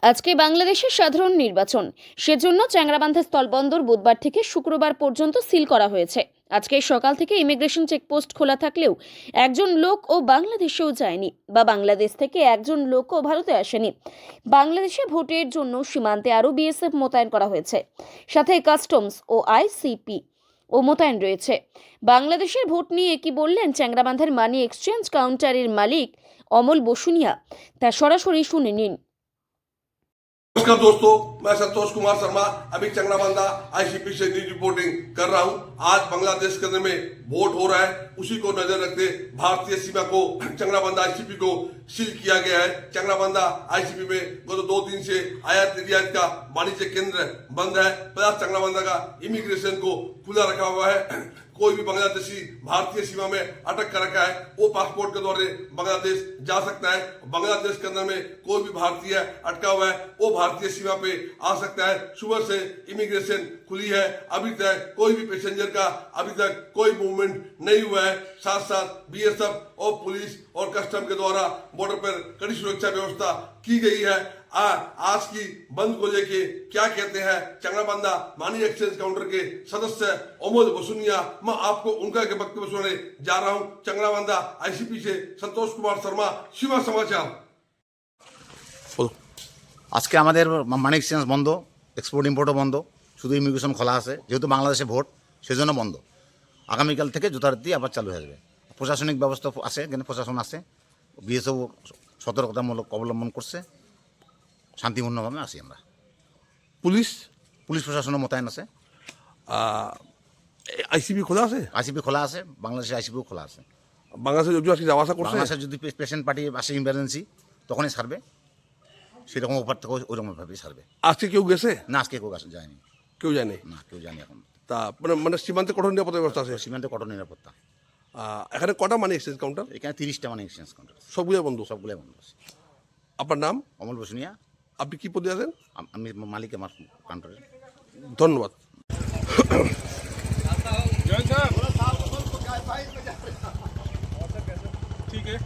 আজকে বাংলাদেশের সাধারণ নির্বাচন, সেজন্য চ্যাংড়াবান্ধা স্থলবন্দর বুধবার থেকে শুক্রবার পর্যন্ত সিল করা হয়েছে। আজকে সকাল থেকে ইমিগ্রেশন চেকপোস্ট খোলা থাকলেও একজন লোকও বাংলাদেশেও যায়নি, বা বাংলাদেশ থেকে একজন লোকও ভারতে আসেনি। বাংলাদেশে ভোটের জন্য সীমান্তে আরও বিএসএফ মোতায়েন করা হয়েছে, সাথে কাস্টমস ও আইসিপি ও মোতায়েন রয়েছে। বাংলাদেশের ভোট নিয়ে কি বললেন চ্যাংড়াবান্ধার মানি এক্সচেঞ্জ কাউন্টারের মালিক অমল বসুনিয়া, তা সরাসরি শুনে নিন। नमस्कार दोस्तों, मैं संतोष कुमार शर्मा अभी चंगड़ाबांधा आईसीपी से न्यूज रिपोर्टिंग कर रहा हूं। आज बांग्लादेश के अंदर में वोट हो रहा है, उसी को नजर रखते भारतीय सीमा को चंगड़ाबांधा आईसीपी को सील किया गया है। चंगड़ाबांधा आईसीपी में गत 2 दिन से आयात निर्यात का वाणिज्य केंद्र बंद है, प्लस चंगड़ाबांधा का इमिग्रेशन को खुला रखा हुआ है। कोई भी बांग्लादेशी भारतीय सीमा में अटक कर रखा है, वो पासपोर्ट के द्वारा बांग्लादेश जा सकता है। बांग्लादेश के अंदर में कोई भी भारतीय अटका हुआ है, वो भारतीय सीमा पे आ सकता है। सुबह से इमिग्रेशन खुली है, अभी तक कोई भी पैसेंजर का अभी तक कोई मूवमेंट नहीं हुआ है। साथ साथ बीएसएफ और पुलिस और कस्टम के द्वारा बॉर्डर पर कड़ी सुरक्षा व्यवस्था की गई है। आज की बंद को लेके क्या कहते हैं चंगड़ाबांधा मनी एक्सचेंज काउंटर के सदस्य अमोल बसुनिया, मैं आपको उनका वक्तव्य सुनाने जा रहा हूं। चंगड़ाबांधा आईसीपी से संतोष कुमार शर्मा, सीमा समाचार। আজকে আমাদের মানি এক্সচেঞ্জ বন্ধ, এক্সপোর্ট ইম্পোর্টও বন্ধ, শুধু ইমিগ্রেশন খোলা আছে। যেহেতু বাংলাদেশে ভোট, সেজন্য বন্ধ। আগামীকাল থেকে যথারীতি আবার চালু হয়ে যাবে। প্রশাসনিক ব্যবস্থা আছে, এখানে প্রশাসন আছে, বিএসএফ সতর্কতামূলক অবলম্বন করছে। শান্তিপূর্ণভাবে আসি আমরা। পুলিশ পুলিশ প্রশাসনও মোতায়েন আছে। আইসিপি খোলা আছে, আইসিপি খোলা আছে, বাংলাদেশের আইসিপিও খোলা আছে। বাংলাদেশে যদি আজকে যাওয়া আসা করছে, বাংলাদেশের যদি পেশেন্ট পার্টি আসে ইমার্জেন্সি, তখনই ছাড়বে। সেরকম ওপার থেকে ওইরকমভাবেই ছাড়বে। আজকে কেউ গেছে না, আজকে কেউ যায়নি, কেউ জানে না কেউ জানি এখন। তা মানে সীমান্তে কঠোর নিরাপত্তা ব্যবস্থা আছে। সীমান্তে কঠোর নিরাপত্তা। এখানে কটা মানি এক্সচেঞ্জ কাউন্টার? এখানে 30টা মানি এক্সচেঞ্জ কাউন্টার, সবগুলো বন্ধ। সবগুলোই বন্ধ আছে। আপনার নাম? অমল বসুনিয়া। আপনি কি পদে আছেন? আমি মালিক আমার কাউন্টারে। ধন্যবাদ। ठीक है।